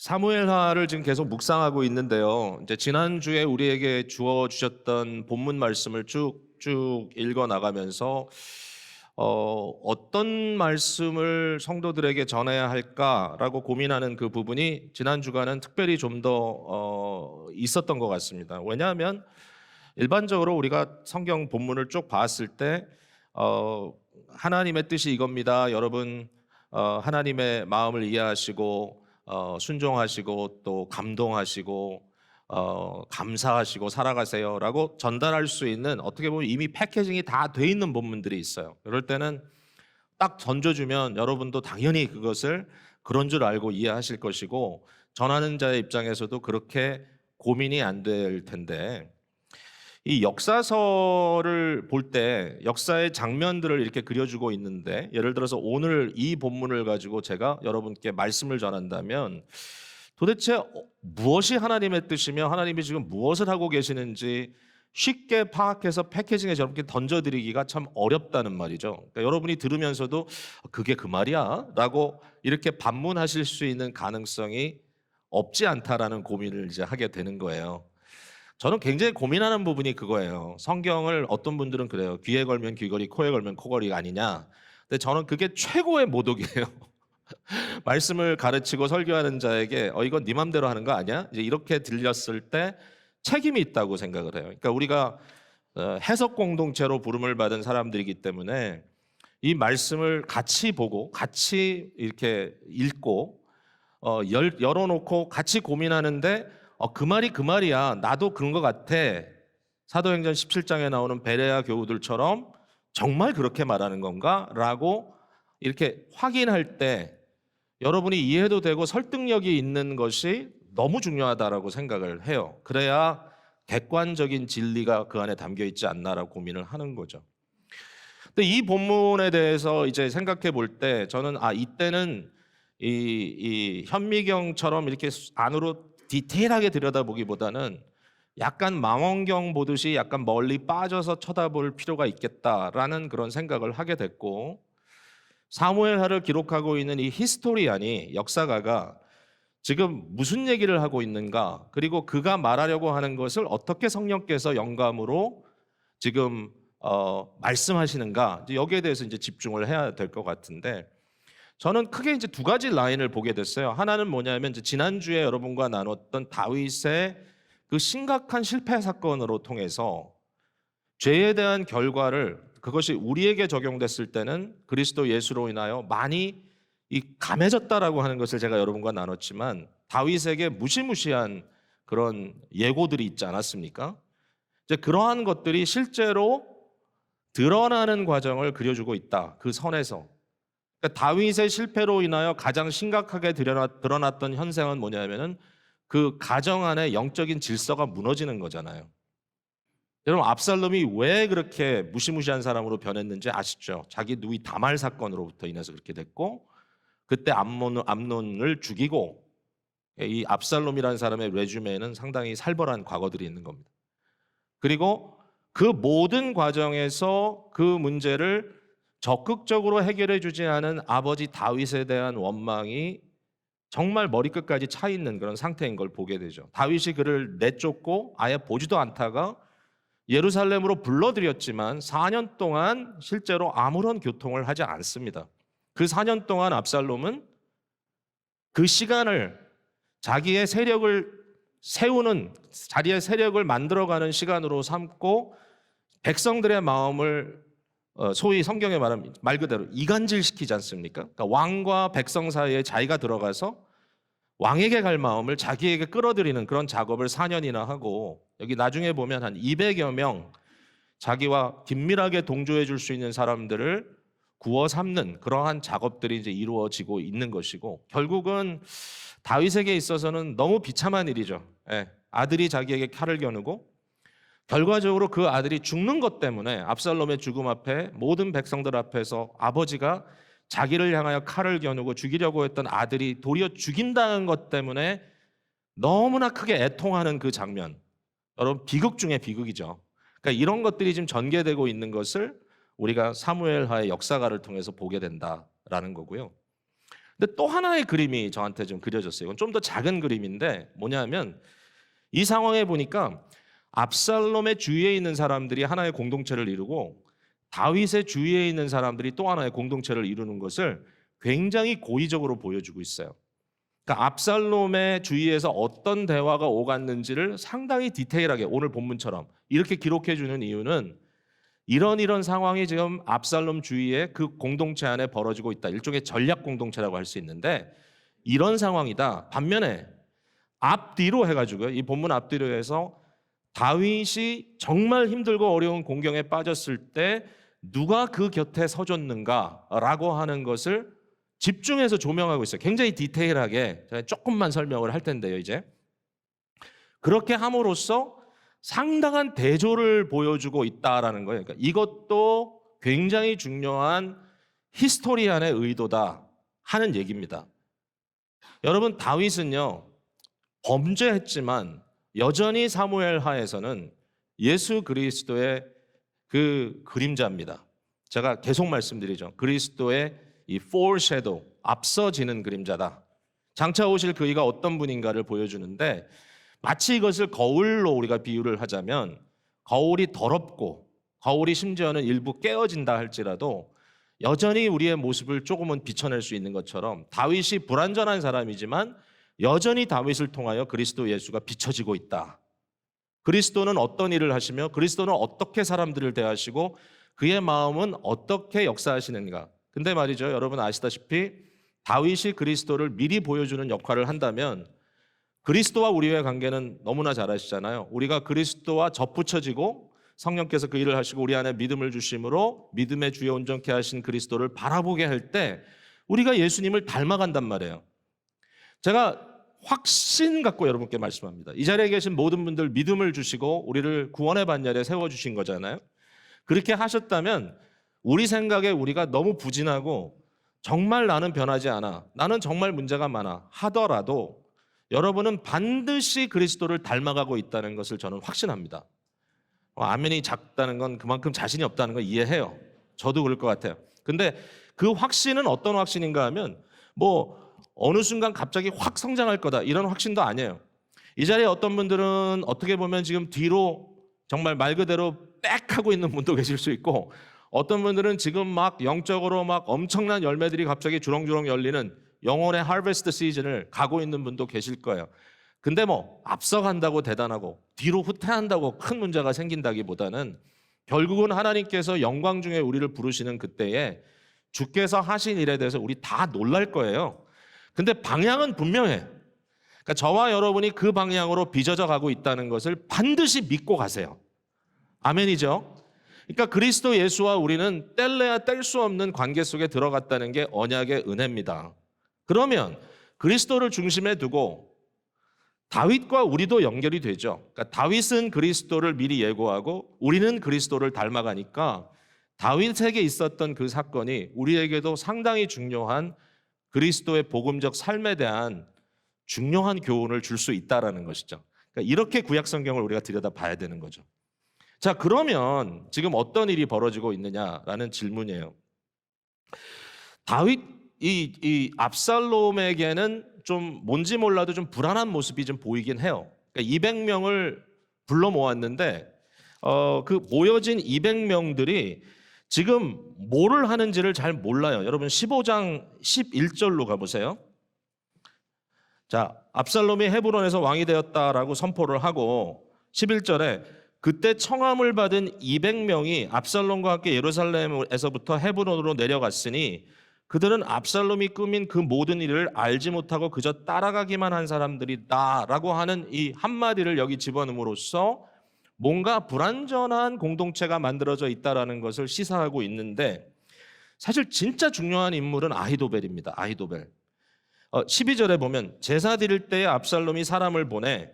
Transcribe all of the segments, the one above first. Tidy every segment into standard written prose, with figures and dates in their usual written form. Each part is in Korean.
사무엘하를 지금 계속 묵상하고 있는데요. 이제 지난주에 우리에게 주어 주셨던 본문 말씀을 쭉쭉 읽어 나가면서 어떤 말씀을 성도들에게 전해야 할까라고 고민하는 그 부분이 지난 주간은 특별히 좀 더 있었던 것 같습니다. 왜냐하면 일반적으로 우리가 성경 본문을 쭉 봤을 때 어, 하나님의 뜻이 이겁니다. 여러분 하나님의 마음을 이해하시고 순종하시고 또 감동하시고 감사하시고 살아가세요라고 전달할 수 있는 어떻게 보면 이미 패키징이 다 돼 있는 본문들이 있어요. 그럴 때는 딱 던져주면 여러분도 당연히 그것을 그런 줄 알고 이해하실 것이고 전하는 자의 입장에서도 그렇게 고민이 안 될 텐데 이 역사서를 볼 때 역사의 장면들을 이렇게 그려주고 있는데 예를 들어서 오늘 이 본문을 가지고 제가 여러분께 말씀을 전한다면 도대체 무엇이 하나님의 뜻이며 하나님이 지금 무엇을 하고 계시는지 쉽게 파악해서 패키징에 여러분께 던져드리기가 참 어렵다는 말이죠. 그러니까 여러분이 들으면서도 그게 그 말이야? 라고 이렇게 반문하실 수 있는 가능성이 없지 않다라는 고민을 이제 하게 되는 거예요. 저는 굉장히 고민하는 부분이 그거예요. 성경을 어떤 분들은 그래요. 귀에 걸면 귀걸이, 코에 걸면 코걸이가 아니냐. 근데 저는 그게 최고의 모독이에요. 말씀을 가르치고 설교하는 자에게 이건 네 맘대로 하는 거 아니야? 이제 이렇게 들렸을 때 책임이 있다고 생각을 해요. 그러니까 우리가 해석 공동체로 부름을 받은 사람들이기 때문에 이 말씀을 같이 보고 같이 이렇게 읽고 열어놓고 같이 고민하는데 그 말이 그 말이야. 나도 그런 것 같아. 사도행전 17장에 나오는 베레아 교우들처럼 정말 그렇게 말하는 건가? 라고 이렇게 확인할 때 여러분이 이해도 되고 설득력이 있는 것이 너무 중요하다라고 생각을 해요. 그래야 객관적인 진리가 그 안에 담겨 있지 않나라고 고민을 하는 거죠. 근데 이 본문에 대해서 이제 생각해 볼 때 저는 이때는 이 현미경처럼 이렇게 안으로 디테일하게 들여다보기보다는 약간 망원경 보듯이 약간 멀리 빠져서 쳐다볼 필요가 있겠다라는 그런 생각을 하게 됐고 사무엘하를 기록하고 있는 이 히스토리안이 역사가가 지금 무슨 얘기를 하고 있는가 그리고 그가 말하려고 하는 것을 어떻게 성령께서 영감으로 지금 말씀하시는가 여기에 대해서 이제 집중을 해야 될 것 같은데 저는 크게 이제 두 가지 라인을 보게 됐어요. 하나는 뭐냐면 이제 지난주에 여러분과 나눴던 다윗의 그 심각한 실패 사건으로 통해서 죄에 대한 결과를 그것이 우리에게 적용됐을 때는 그리스도 예수로 인하여 많이 감해졌다라고 하는 것을 제가 여러분과 나눴지만 다윗에게 무시무시한 그런 예고들이 있지 않았습니까? 이제 그러한 것들이 실제로 드러나는 과정을 그려주고 있다. 그 선에서. 그러니까 다윗의 실패로 인하여 가장 심각하게 드러났던 현상은 뭐냐면은 그 가정 안에 영적인 질서가 무너지는 거잖아요. 여러분 압살롬이 왜 그렇게 무시무시한 사람으로 변했는지 아시죠? 자기 누이 다말 사건으로부터 인해서 그렇게 됐고 그때 암논을 죽이고 이 압살롬이라는 사람의 레주메에는 상당히 살벌한 과거들이 있는 겁니다. 그리고 그 모든 과정에서 그 문제를 적극적으로 해결해 주지 않은 아버지 다윗에 대한 원망이 정말 머리끝까지 차 있는 그런 상태인 걸 보게 되죠. 다윗이 그를 내쫓고 아예 보지도 않다가 예루살렘으로 불러들였지만 4년 동안 실제로 아무런 교통을 하지 않습니다. 그 4년 동안 압살롬은 그 시간을 자기의 세력을 세우는 자리의 세력을 만들어가는 시간으로 삼고 백성들의 마음을 소위 성경에 말하면 말 그대로 이간질시키지 않습니까? 그러니까 왕과 백성 사이에 자기가 들어가서 왕에게 갈 마음을 자기에게 끌어들이는 그런 작업을 4년이나 하고 여기 나중에 보면 한 200여 명 자기와 긴밀하게 동조해 줄 수 있는 사람들을 구워 삼는 그러한 작업들이 이제 이루어지고 있는 것이고 결국은 다윗에게 있어서는 너무 비참한 일이죠. 아들이 자기에게 칼을 겨누고 결과적으로 그 아들이 죽는 것 때문에 압살롬의 죽음 앞에 모든 백성들 앞에서 아버지가 자기를 향하여 칼을 겨누고 죽이려고 했던 아들이 도리어 죽인다는 것 때문에 너무나 크게 애통하는 그 장면. 여러분 비극 중에 비극이죠. 그러니까 이런 것들이 지금 전개되고 있는 것을 우리가 사무엘하의 역사가를 통해서 보게 된다라는 거고요. 근데 또 하나의 그림이 저한테 좀 그려졌어요. 이건 좀 더 작은 그림인데 뭐냐면 이 상황에 보니까 압살롬의 주위에 있는 사람들이 하나의 공동체를 이루고 다윗의 주위에 있는 사람들이 또 하나의 공동체를 이루는 것을 굉장히 고의적으로 보여주고 있어요. 그러니까 압살롬의 주위에서 어떤 대화가 오갔는지를 상당히 디테일하게 오늘 본문처럼 이렇게 기록해 주는 이유는 이런 상황이 지금 압살롬 주위에 그 공동체 안에 벌어지고 있다. 일종의 전략 공동체라고 할 수 있는데 이런 상황이다. 반면에 앞뒤로 해가지고요. 이 본문 앞뒤로 해서 다윗이 정말 힘들고 어려운 공경에 빠졌을 때 누가 그 곁에 서줬는가라고 하는 것을 집중해서 조명하고 있어요. 굉장히 디테일하게 제가 조금만 설명을 할 텐데요. 이제 그렇게 함으로써 상당한 대조를 보여주고 있다라는 거예요. 그러니까 이것도 굉장히 중요한 히스토리안의 의도다 하는 얘기입니다. 여러분 다윗은요 범죄했지만 여전히 사무엘 하에서는 예수 그리스도의 그 그림자입니다. 제가 계속 말씀드리죠. 그리스도의 이 foreshadow, 앞서지는 그림자다. 장차 오실 그이가 어떤 분인가를 보여주는데 마치 이것을 거울로 우리가 비유를 하자면 거울이 더럽고 거울이 심지어는 일부 깨어진다 할지라도 여전히 우리의 모습을 조금은 비춰낼 수 있는 것처럼 다윗이 불완전한 사람이지만 여전히 다윗을 통하여 그리스도 예수가 비춰지고 있다. 그리스도는 어떤 일을 하시며 그리스도는 어떻게 사람들을 대하시고 그의 마음은 어떻게 역사하시는가. 근데 말이죠. 여러분 아시다시피 다윗이 그리스도를 미리 보여주는 역할을 한다면 그리스도와 우리의 관계는 너무나 잘 아시잖아요. 우리가 그리스도와 접붙여지고 성령께서 그 일을 하시고 우리 안에 믿음을 주심으로 믿음의 주에 온전케 하신 그리스도를 바라보게 할 때 우리가 예수님을 닮아간단 말이에요. 제가 확신 갖고 여러분께 말씀합니다. 이 자리에 계신 모든 분들 믿음을 주시고 우리를 구원의 반열에 세워주신 거잖아요. 그렇게 하셨다면 우리 생각에 우리가 너무 부진하고 정말 나는 변하지 않아, 나는 정말 문제가 많아 하더라도 여러분은 반드시 그리스도를 닮아가고 있다는 것을 저는 확신합니다. 아멘이 작다는 건 그만큼 자신이 없다는 걸 이해해요. 저도 그럴 것 같아요. 근데 그 확신은 어떤 확신인가 하면 어느 순간 갑자기 확 성장할 거다 이런 확신도 아니에요. 이 자리에 어떤 분들은 어떻게 보면 지금 뒤로 정말 말 그대로 빽 하고 있는 분도 계실 수 있고 어떤 분들은 지금 막 영적으로 막 엄청난 열매들이 갑자기 주렁주렁 열리는 영혼의 하베스트 시즌을 가고 있는 분도 계실 거예요. 근데 앞서간다고 대단하고 뒤로 후퇴한다고 큰 문제가 생긴다기보다는 결국은 하나님께서 영광 중에 우리를 부르시는 그때에 주께서 하신 일에 대해서 우리 다 놀랄 거예요. 근데 방향은 분명해. 그러니까 저와 여러분이 그 방향으로 빚어져 가고 있다는 것을 반드시 믿고 가세요. 아멘이죠? 그러니까 그리스도 예수와 우리는 뗄래야 뗄 수 없는 관계 속에 들어갔다는 게 언약의 은혜입니다. 그러면 그리스도를 중심에 두고 다윗과 우리도 연결이 되죠. 그러니까 다윗은 그리스도를 미리 예고하고 우리는 그리스도를 닮아가니까 다윗에게 있었던 그 사건이 우리에게도 상당히 중요한 그리스도의 복음적 삶에 대한 중요한 교훈을 줄 수 있다라는 것이죠. 그러니까 이렇게 구약 성경을 우리가 들여다봐야 되는 거죠. 자, 그러면 지금 어떤 일이 벌어지고 있느냐라는 질문이에요. 다윗 이 압살롬에게는 좀 뭔지 몰라도 좀 불안한 모습이 좀 보이긴 해요. 그러니까 200명을 불러 모았는데 그 모여진 200명들이 지금 뭐를 하는지를 잘 몰라요. 여러분 15장 11절로 가보세요. 자, 압살롬이 헤브론에서 왕이 되었다라고 선포를 하고 11절에 그때 청함을 받은 200명이 압살롬과 함께 예루살렘에서부터 헤브론으로 내려갔으니 그들은 압살롬이 꾸민 그 모든 일을 알지 못하고 그저 따라가기만 한 사람들이다라고 하는 이 한마디를 여기 집어넣음으로써 뭔가 불완전한 공동체가 만들어져 있다라는 것을 시사하고 있는데 사실 진짜 중요한 인물은 아히도벨입니다. 아히도벨. 12절에 보면 제사 드릴 때에 압살롬이 사람을 보내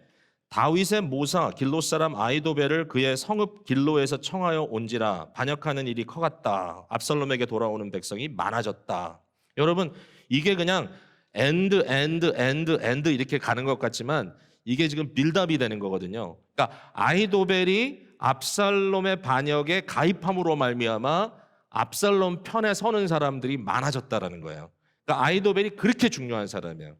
다윗의 모사 길로 사람 아히도벨을 그의 성읍 길로에서 청하여 온지라 반역하는 일이 커갔다. 압살롬에게 돌아오는 백성이 많아졌다. 여러분 이게 그냥 엔드 이렇게 가는 것 같지만 이게 지금 빌드업이 되는 거거든요. 그러니까 아히도벨이 압살롬의 반역에 가입함으로 말미암아 압살롬 편에 서는 사람들이 많아졌다라는 거예요. 그러니까 아히도벨이 그렇게 중요한 사람이에요.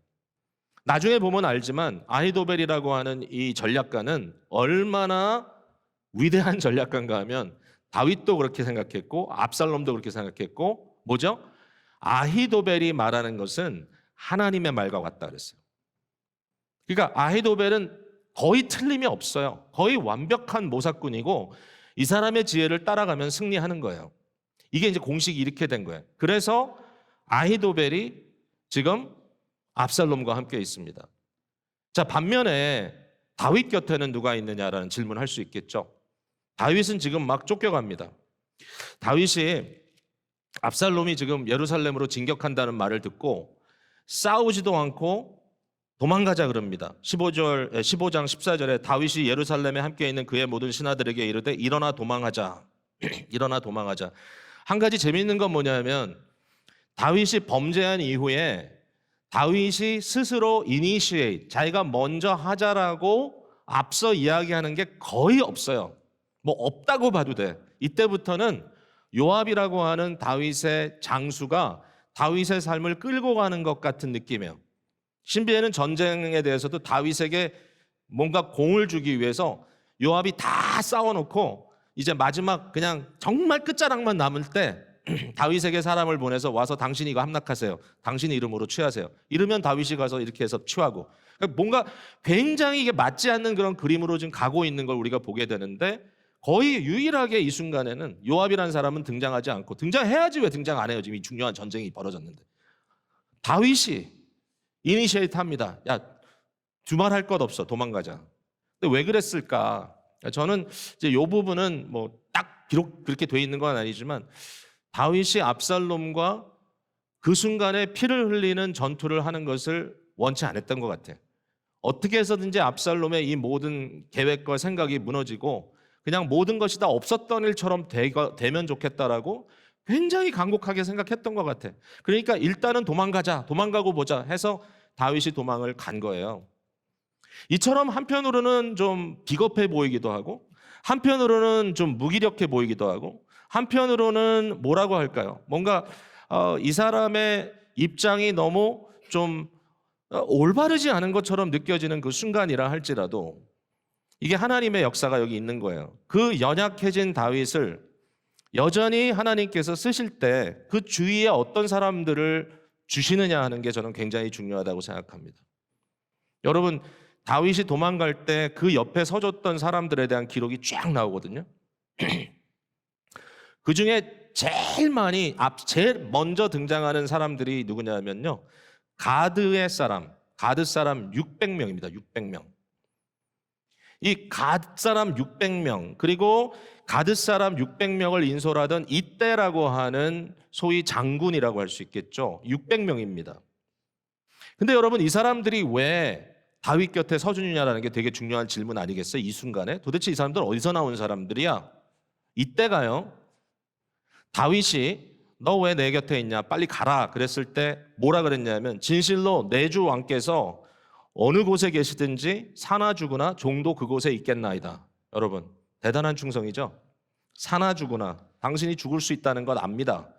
나중에 보면 알지만 아히도벨이라고 하는 이 전략가는 얼마나 위대한 전략가인가 하면 다윗도 그렇게 생각했고 압살롬도 그렇게 생각했고 뭐죠? 아히도벨이 말하는 것은 하나님의 말과 같다 그랬어요. 그러니까 아히도벨은 거의 틀림이 없어요. 거의 완벽한 모사꾼이고 이 사람의 지혜를 따라가면 승리하는 거예요. 이게 이제 공식이 이렇게 된 거예요. 그래서 아히도벨이 지금 압살롬과 함께 있습니다. 자, 반면에 다윗 곁에는 누가 있느냐라는 질문을 할 수 있겠죠. 다윗은 지금 막 쫓겨갑니다. 다윗이 압살롬이 지금 예루살렘으로 진격한다는 말을 듣고 싸우지도 않고 도망가자 그럽니다. 15장 14절에 다윗이 예루살렘에 함께 있는 그의 모든 신하들에게 이르되 일어나 도망하자. 일어나 도망하자. 한 가지 재미있는 건 뭐냐면 다윗이 범죄한 이후에 다윗이 스스로 이니시에이트, 자기가 먼저 하자라고 앞서 이야기하는 게 거의 없어요. 뭐 없다고 봐도 돼. 이때부터는 요압이라고 하는 다윗의 장수가 다윗의 삶을 끌고 가는 것 같은 느낌이에요. 신비에는 전쟁에 대해서도 다윗에게 뭔가 공을 주기 위해서 요압이 다 싸워놓고 이제 마지막 그냥 정말 끝자락만 남을 때 다윗에게 사람을 보내서 와서 당신이 이거 함락하세요. 당신의 이름으로 취하세요. 이러면 다윗이 가서 이렇게 해서 취하고, 그러니까 뭔가 굉장히 이게 맞지 않는 그런 그림으로 지금 가고 있는 걸 우리가 보게 되는데 거의 유일하게 이 순간에는 요압이라는 사람은 등장하지 않고, 등장해야지 왜 등장 안 해요? 지금 이 중요한 전쟁이 벌어졌는데. 다윗이 이니시에이트 합니다. 야, 두말할 것 없어. 도망가자. 근데 왜 그랬을까? 저는 이제 이 부분은 뭐 딱 비록 그렇게 돼 있는 건 아니지만 다윗이 압살롬과 그 순간에 피를 흘리는 전투를 하는 것을 원치 않았던 것 같아요. 어떻게 해서든지 압살롬의 이 모든 계획과 생각이 무너지고 그냥 모든 것이 다 없었던 일처럼 되면 좋겠다라고 굉장히 간곡하게 생각했던 것 같아요. 그러니까 일단은 도망가자, 도망가고 보자 해서 다윗이 도망을 간 거예요. 이처럼 한편으로는 좀 비겁해 보이기도 하고 한편으로는 좀 무기력해 보이기도 하고 한편으로는 뭐라고 할까요? 뭔가 이 사람의 입장이 너무 좀 올바르지 않은 것처럼 느껴지는 그 순간이라 할지라도 이게 하나님의 역사가 여기 있는 거예요. 그 연약해진 다윗을 여전히 하나님께서 쓰실 때 그 주위에 어떤 사람들을 주시느냐 하는 게 저는 굉장히 중요하다고 생각합니다. 여러분, 다윗이 도망갈 때 그 옆에 서줬던 사람들에 대한 기록이 쫙 나오거든요. 그 중에 제일 먼저 등장하는 사람들이 누구냐면요. 가드 사람 600명입니다. 600명. 이 가드 사람 600명, 그리고 가드 사람 600명을 인솔하던 이때라고 하는 소위 장군이라고 할 수 있겠죠. 600명입니다. 근데 여러분, 이 사람들이 왜 다윗 곁에 서주느냐라는 게 되게 중요한 질문 아니겠어요? 이 순간에 도대체 이 사람들은 어디서 나온 사람들이야? 이때가요, 다윗이 너 왜 내 곁에 있냐, 빨리 가라 그랬을 때 뭐라 그랬냐면 진실로 내 주 왕께서 어느 곳에 계시든지 사나 죽으나 종도 그곳에 있겠나이다. 여러분, 대단한 충성이죠. 사나 죽으나, 당신이 죽을 수 있다는 건 압니다.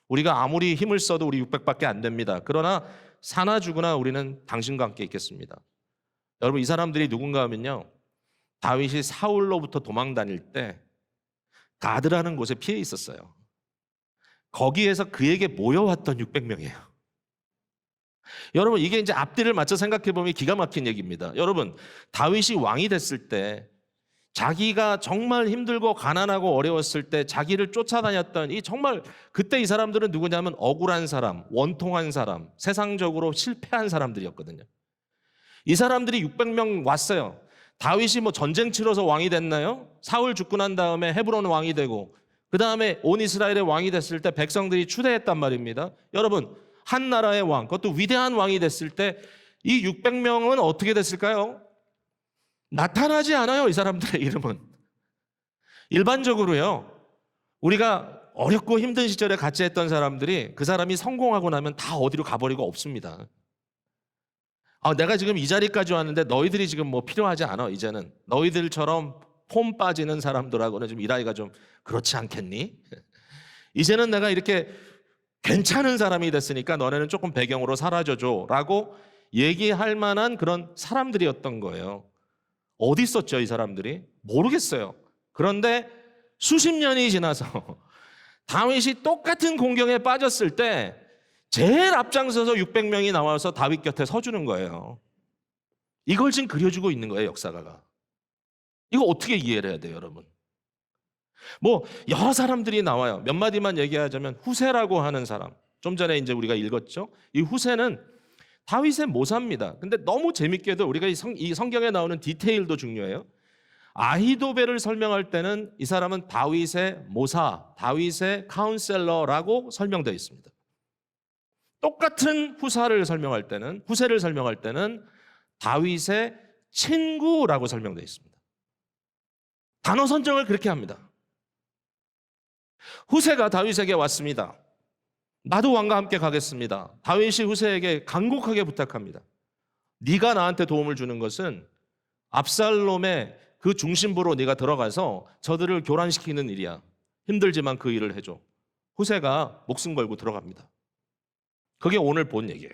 우리가 아무리 힘을 써도 우리 600밖에 안 됩니다. 그러나 사나 죽으나 우리는 당신과 함께 있겠습니다. 여러분, 이 사람들이 누군가 하면요, 다윗이 사울로부터 도망 다닐 때 가드라는 곳에 피해 있었어요. 거기에서 그에게 모여왔던 600명이에요. 여러분, 이게 이제 앞뒤를 맞춰 생각해 보면 기가 막힌 얘기입니다. 여러분, 다윗이 왕이 됐을 때 자기가 정말 힘들고 가난하고 어려웠을 때 자기를 쫓아다녔던 이 정말 그때 이 사람들은 누구냐면 억울한 사람, 원통한 사람, 세상적으로 실패한 사람들이었거든요. 이 사람들이 600명 왔어요. 다윗이 뭐 전쟁 치러서 왕이 됐나요? 사울 죽고 난 다음에 헤브론 왕이 되고 그 다음에 온 이스라엘의 왕이 됐을 때 백성들이 추대했단 말입니다. 여러분, 한 나라의 왕, 그것도 위대한 왕이 됐을 때 이 600명은 어떻게 됐을까요? 나타나지 않아요, 이 사람들의 이름은. 일반적으로요, 우리가 어렵고 힘든 시절에 같이 했던 사람들이 그 사람이 성공하고 나면 다 어디로 가버리고 없습니다. 내가 지금 이 자리까지 왔는데 너희들이 지금 뭐 필요하지 않아. 이제는 너희들처럼 폼 빠지는 사람들하고는 좀 일하기가 좀 그렇지 않겠니? 이제는 내가 이렇게 괜찮은 사람이 됐으니까 너네는 조금 배경으로 사라져줘라고 얘기할 만한 그런 사람들이었던 거예요. 어디 있었죠, 이 사람들이? 모르겠어요. 그런데 수십 년이 지나서 다윗이 똑같은 공경에 빠졌을 때 제일 앞장서서 600명이 나와서 다윗 곁에 서주는 거예요. 이걸 지금 그려주고 있는 거예요, 역사가가. 이거 어떻게 이해를 해야 돼요, 여러분? 뭐 여러 사람들이 나와요. 몇 마디만 얘기하자면 후세라고 하는 사람. 좀 전에 이제 우리가 읽었죠. 이 후세는 다윗의 모사입니다. 근데 너무 재밌게도 우리가 이 성경에 나오는 디테일도 중요해요. 아히도벨을 설명할 때는 이 사람은 다윗의 모사, 다윗의 카운셀러라고 설명되어 있습니다. 똑같은 후세를 설명할 때는 다윗의 친구라고 설명되어 있습니다. 단어 선정을 그렇게 합니다. 후세가 다윗에게 왔습니다. 나도 왕과 함께 가겠습니다. 다윗이 후세에게 간곡하게 부탁합니다. 네가 나한테 도움을 주는 것은 압살롬의 그 중심부로 네가 들어가서 저들을 교란시키는 일이야. 힘들지만 그 일을 해줘. 후세가 목숨 걸고 들어갑니다. 그게 오늘 본 얘기예요.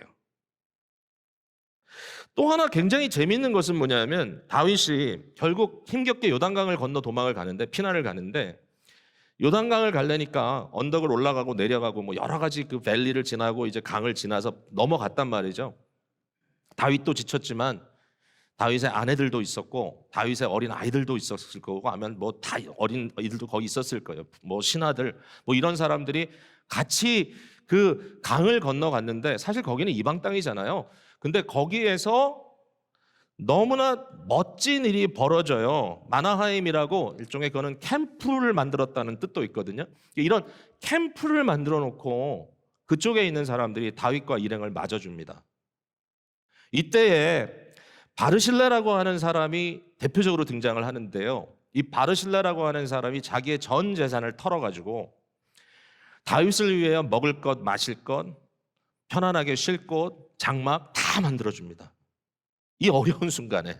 또 하나 굉장히 재미있는 것은 뭐냐면 다윗이 결국 힘겹게 요단강을 건너 도망을 가는데, 피난을 가는데, 요단강을 가려니까 언덕을 올라가고 내려가고 뭐 여러 가지 그 밸리를 지나고 이제 강을 지나서 넘어갔단 말이죠. 다윗도 지쳤지만 다윗의 아내들도 있었고 다윗의 어린 아이들도 있었을 거고, 하면 뭐 다 어린 아이들도 거기 있었을 거예요. 뭐 신하들 뭐 이런 사람들이 같이 그 강을 건너갔는데, 사실 거기는 이방 땅이잖아요. 근데 거기에서 너무나 멋진 일이 벌어져요. 마나하임이라고 일종의 그거는 캠프를 만들었다는 뜻도 있거든요. 이런 캠프를 만들어 놓고 그쪽에 있는 사람들이 다윗과 일행을 맞아줍니다. 이때에 바르실레라고 하는 사람이 대표적으로 등장을 하는데요. 이 바르실레라고 하는 사람이 자기의 전 재산을 털어가지고 다윗을 위해 먹을 것, 마실 것, 편안하게 쉴 곳, 장막 다 만들어줍니다. 이 어려운 순간에.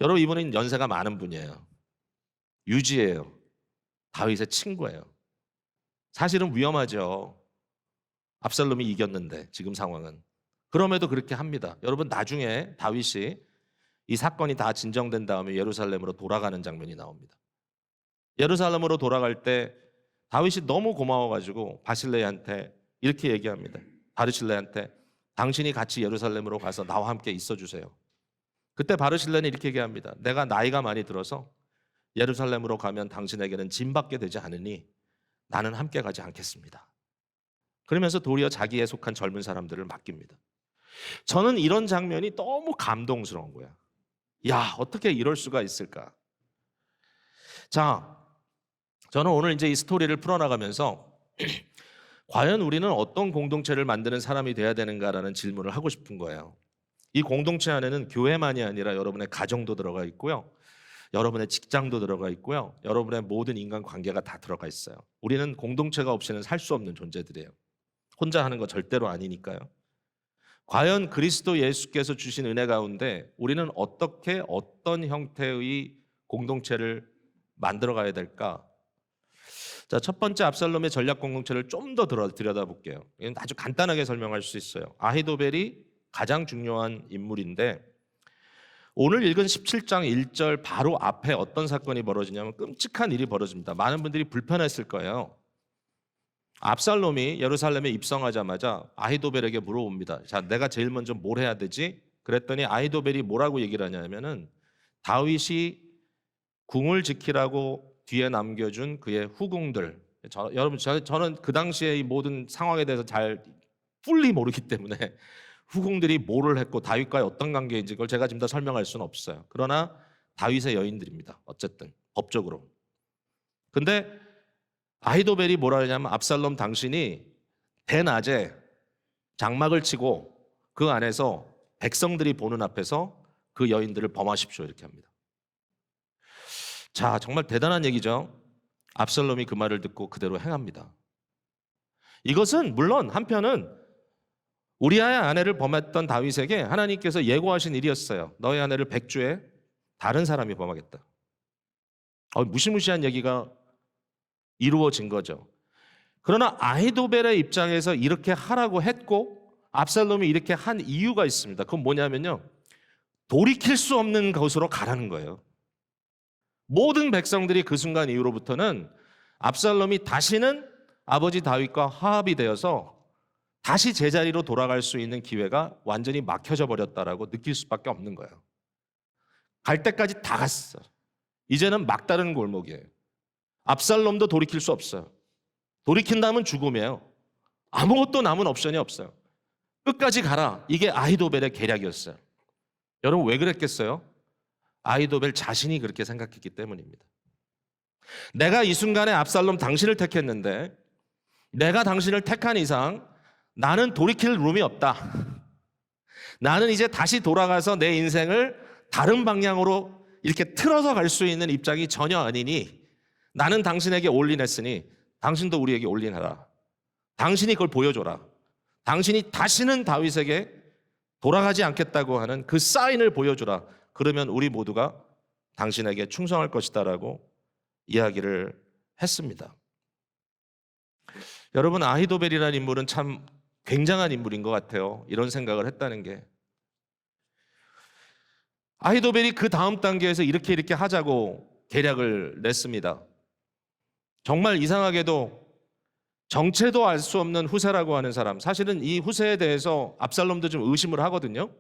여러분, 이분은 연세가 많은 분이에요. 유지예요. 다윗의 친구예요. 사실은 위험하죠. 압살롬이 이겼는데 지금 상황은. 그럼에도 그렇게 합니다. 여러분, 나중에 다윗이 이 사건이 다 진정된 다음에 예루살렘으로 돌아가는 장면이 나옵니다. 예루살렘으로 돌아갈 때 다윗이 너무 고마워가지고 바실레한테 이렇게 얘기합니다. 바르실레한테 당신이 같이 예루살렘으로 가서 나와 함께 있어주세요. 그때 바르실레는 이렇게 얘기합니다. 내가 나이가 많이 들어서 예루살렘으로 가면 당신에게는 짐받게 되지 않으니 나는 함께 가지 않겠습니다. 그러면서 도리어 자기에 속한 젊은 사람들을 맡깁니다. 저는 이런 장면이 너무 감동스러운 거야. 야, 어떻게 이럴 수가 있을까? 자, 저는 오늘 이제 이 스토리를 풀어나가면서 과연 우리는 어떤 공동체를 만드는 사람이 돼야 되는가라는 질문을 하고 싶은 거예요. 이 공동체 안에는 교회만이 아니라 여러분의 가정도 들어가 있고요. 여러분의 직장도 들어가 있고요. 여러분의 모든 인간관계가 다 들어가 있어요. 우리는 공동체가 없이는 살 수 없는 존재들이에요. 혼자 하는 거 절대로 아니니까요. 과연 그리스도 예수께서 주신 은혜 가운데 우리는 어떻게 어떤 형태의 공동체를 만들어 가야 될까? 자, 첫 번째 압살롬의 전략 공동체를 좀 더 들여다볼게요. 이건 아주 간단하게 설명할 수 있어요. 아히도벨이 가장 중요한 인물인데, 오늘 읽은 17장 1절 바로 앞에 어떤 사건이 벌어지냐면 끔찍한 일이 벌어집니다. 많은 분들이 불편했을 거예요. 압살롬이 예루살렘에 입성하자마자 아히도벨에게 물어봅니다. 자, 내가 제일 먼저 뭘 해야 되지? 그랬더니 아히도벨이 뭐라고 얘기를 하냐면은 다윗이 궁을 지키라고 뒤에 남겨준 그의 후궁들. 여러분, 저는 그 당시에 이 모든 상황에 대해서 잘 fully 모르기 때문에 후궁들이 뭐를 했고 다윗과의 어떤 관계인지 그걸 제가 지금 다 설명할 수는 없어요. 그러나 다윗의 여인들입니다. 어쨌든 법적으로. 근데 아히도벨이 뭐라 하냐면 압살롬 당신이 대낮에 장막을 치고 그 안에서 백성들이 보는 앞에서 그 여인들을 범하십시오 이렇게 합니다. 자, 정말 대단한 얘기죠. 압살롬이 그 말을 듣고 그대로 행합니다. 이것은 물론 한편은 우리아의 아내를 범했던 다윗에게 하나님께서 예고하신 일이었어요. 너의 아내를 백주에 다른 사람이 범하겠다. 무시무시한 얘기가 이루어진 거죠. 그러나 아히도벨의 입장에서 이렇게 하라고 했고 압살롬이 이렇게 한 이유가 있습니다. 그건 뭐냐면요, 돌이킬 수 없는 곳으로 가라는 거예요. 모든 백성들이 그 순간 이후로부터는 압살롬이 다시는 아버지 다윗과 화합이 되어서 다시 제자리로 돌아갈 수 있는 기회가 완전히 막혀져 버렸다라고 느낄 수밖에 없는 거예요. 갈 때까지 다 갔어. 이제는 막다른 골목이에요. 압살롬도 돌이킬 수 없어요. 돌이킨다면 죽음이에요. 아무것도 남은 옵션이 없어요. 끝까지 가라. 이게 아히도벨의 계략이었어요. 여러분, 왜 그랬겠어요? 아히도벨 자신이 그렇게 생각했기 때문입니다. 내가 이 순간에 압살롬 당신을 택했는데 내가 당신을 택한 이상 나는 돌이킬 룸이 없다. 나는 이제 다시 돌아가서 내 인생을 다른 방향으로 이렇게 틀어서 갈 수 있는 입장이 전혀 아니니 나는 당신에게 올인했으니 당신도 우리에게 올인하라. 당신이 그걸 보여줘라. 당신이 다시는 다윗에게 돌아가지 않겠다고 하는 그 사인을 보여주라. 그러면 우리 모두가 당신에게 충성할 것이다라고 이야기를 했습니다. 여러분, 아히도벨이라는 인물은 참 굉장한 인물인 것 같아요. 이런 생각을 했다는 게. 아히도벨이 그 다음 단계에서 이렇게 하자고 계략을 냈습니다. 정말 이상하게도 정체도 알 수 없는 후세라고 하는 사람, 사실은 이 후세에 대해서 압살롬도 좀 의심을 하거든요.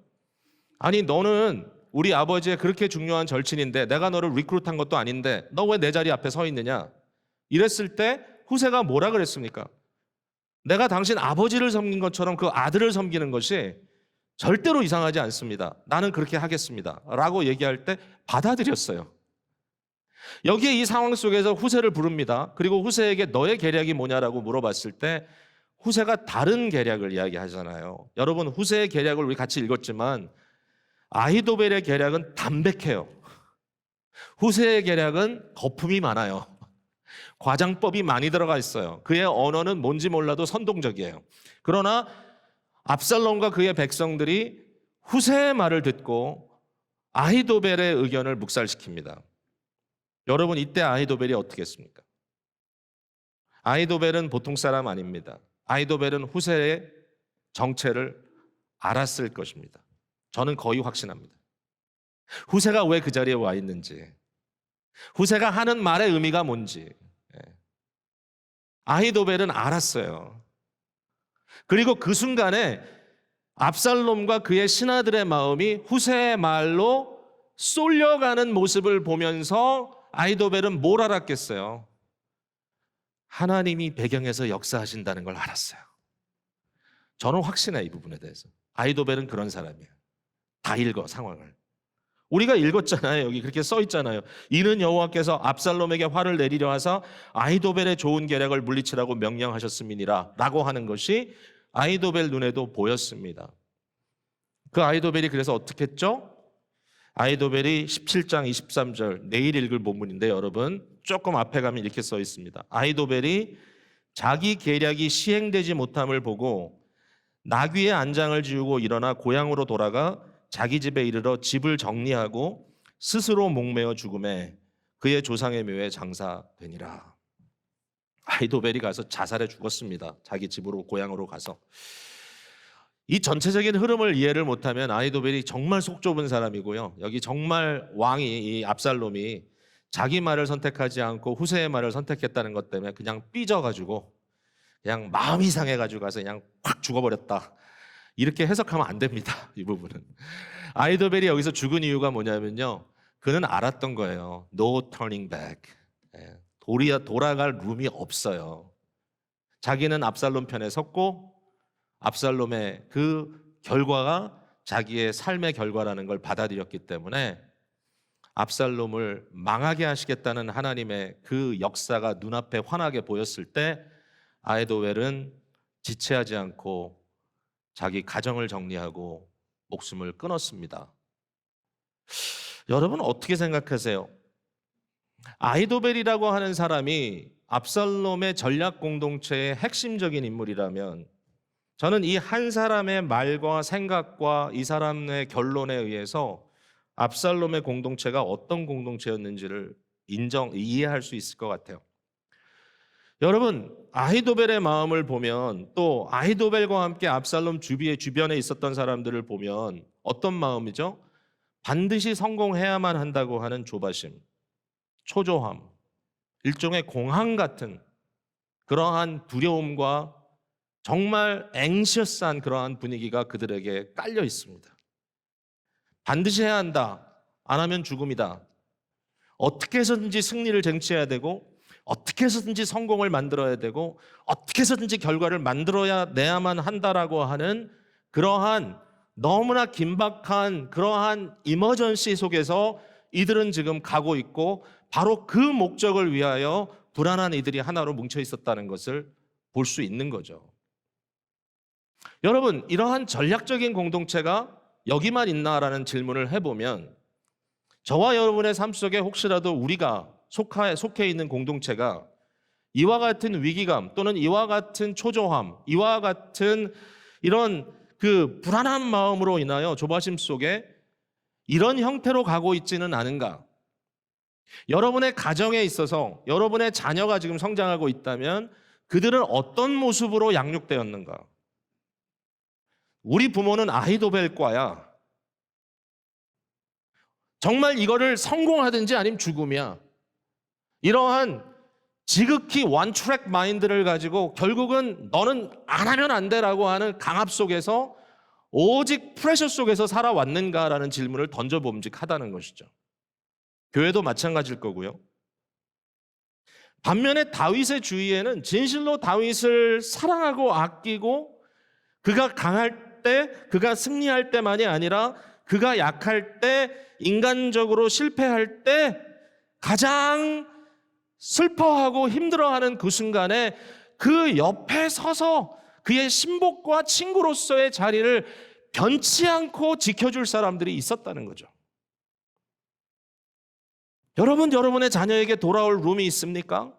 아니, 너는 우리 아버지의 그렇게 중요한 절친인데 내가 너를 리크루트한 것도 아닌데 너 왜 내 자리 앞에 서 있느냐? 이랬을 때 후세가 뭐라 그랬습니까? 내가 당신 아버지를 섬긴 것처럼 그 아들을 섬기는 것이 절대로 이상하지 않습니다. 나는 그렇게 하겠습니다. 라고 얘기할 때 받아들였어요. 여기에 이 상황 속에서 후세를 부릅니다. 그리고 후세에게 너의 계략이 뭐냐라고 물어봤을 때 후세가 다른 계략을 이야기하잖아요. 여러분, 후세의 계략을 우리 같이 읽었지만 아히도벨의 계략은 담백해요. 후세의 계략은 거품이 많아요. 과장법이 많이 들어가 있어요. 그의 언어는 뭔지 몰라도 선동적이에요. 그러나 압살롬과 그의 백성들이 후세의 말을 듣고 아히도벨의 의견을 묵살시킵니다. 여러분, 이때 아히도벨이 어떻게 했습니까? 아히도벨은 보통 사람 아닙니다. 아히도벨은 후세의 정체를 알았을 것입니다. 저는 거의 확신합니다. 후세가 왜 그 자리에 와 있는지, 후세가 하는 말의 의미가 뭔지 아히도벨은 알았어요. 그리고 그 순간에 압살롬과 그의 신하들의 마음이 후세의 말로 쏠려가는 모습을 보면서 아히도벨은 뭘 알았겠어요? 하나님이 배경에서 역사하신다는 걸 알았어요. 저는 확신해, 이 부분에 대해서. 아히도벨은 그런 사람이에요. 다 읽어, 상황을. 우리가 읽었잖아요. 여기 그렇게 써 있잖아요. 이는 여호와께서 압살롬에게 화를 내리려 하사 아히도벨의 좋은 계략을 물리치라고 명령하셨음이니라 라고 하는 것이 아히도벨 눈에도 보였습니다. 그 아히도벨이 그래서 어떻게 했죠? 아히도벨이 17장 23절, 내일 읽을 본문인데 여러분 조금 앞에 가면 이렇게 써 있습니다. 아히도벨이 자기 계략이 시행되지 못함을 보고 나귀의 안장을 지우고 일어나 고향으로 돌아가 자기 집에 이르러 집을 정리하고 스스로 목매어 죽음에 그의 조상의 묘에 장사되니라. 아히도벨이 가서 자살해 죽었습니다. 자기 집으로, 고향으로 가서. 이 전체적인 흐름을 이해를 못하면 아히도벨이 정말 속 좁은 사람이고요. 여기 정말 왕이, 이 압살롬이 자기 말을 선택하지 않고 후세의 말을 선택했다는 것 때문에 그냥 삐져가지고 그냥 마음이 상해가지고 가서 그냥 확 죽어버렸다. 이렇게 해석하면 안 됩니다. 이 부분은. 아히도벨이 여기서 죽은 이유가 뭐냐면요, 그는 알았던 거예요. No turning back. 돌아갈 룸이 없어요. 자기는 압살롬 편에 섰고 압살롬의 그 결과가 자기의 삶의 결과라는 걸 받아들였기 때문에 압살롬을 망하게 하시겠다는 하나님의 그 역사가 눈앞에 환하게 보였을 때 아히도벨은 지체하지 않고 자기 가정을 정리하고 목숨을 끊었습니다. 여러분 어떻게 생각하세요? 아히도벨이라고 하는 사람이 압살롬의 전략 공동체의 핵심적인 인물이라면 저는 이 한 사람의 말과 생각과 이 사람의 결론에 의해서 압살롬의 공동체가 어떤 공동체였는지를 이해할 수 있을 것 같아요. 여러분, 아히도벨의 마음을 보면, 또 아히도벨과 함께 압살롬 주변에 있었던 사람들을 보면 어떤 마음이죠? 반드시 성공해야만 한다고 하는 조바심, 초조함, 일종의 공황 같은 그러한 두려움과 정말 앵시어스한 그러한 분위기가 그들에게 깔려 있습니다. 반드시 해야 한다. 안 하면 죽음이다. 어떻게 해서든지 승리를 쟁취해야 되고, 어떻게 해서든지 성공을 만들어야 되고, 어떻게 해서든지 결과를 만들어야 내야만 한다라고 하는 그러한 너무나 긴박한 그러한 이머전시 속에서 이들은 지금 가고 있고, 바로 그 목적을 위하여 불안한 이들이 하나로 뭉쳐 있었다는 것을 볼 수 있는 거죠. 여러분, 이러한 전략적인 공동체가 여기만 있나라는 질문을 해보면, 저와 여러분의 삶 속에 혹시라도 우리가 속해 있는 공동체가 이와 같은 위기감 또는 이와 같은 초조함, 이와 같은 이런 그 불안한 마음으로 인하여 조바심 속에 이런 형태로 가고 있지는 않은가? 여러분의 가정에 있어서 여러분의 자녀가 지금 성장하고 있다면 그들은 어떤 모습으로 양육되었는가? 우리 부모는 아히도벨과야. 정말 이거를 성공하든지 아니면 죽음이야. 이러한 지극히 원트랙 마인드를 가지고 결국은 너는 안 하면 안 돼라고 하는 강압 속에서 오직 프레셔 속에서 살아왔는가라는 질문을 던져봄직하다는 것이죠. 교회도 마찬가지일 거고요. 반면에 다윗의 주위에는 진실로 다윗을 사랑하고 아끼고 그가 강할 때, 그가 승리할 때만이 아니라 그가 약할 때, 인간적으로 실패할 때 가장 슬퍼하고 힘들어하는 그 순간에 그 옆에 서서 그의 신복과 친구로서의 자리를 변치 않고 지켜줄 사람들이 있었다는 거죠. 여러분, 여러분의 자녀에게 돌아올 룸이 있습니까?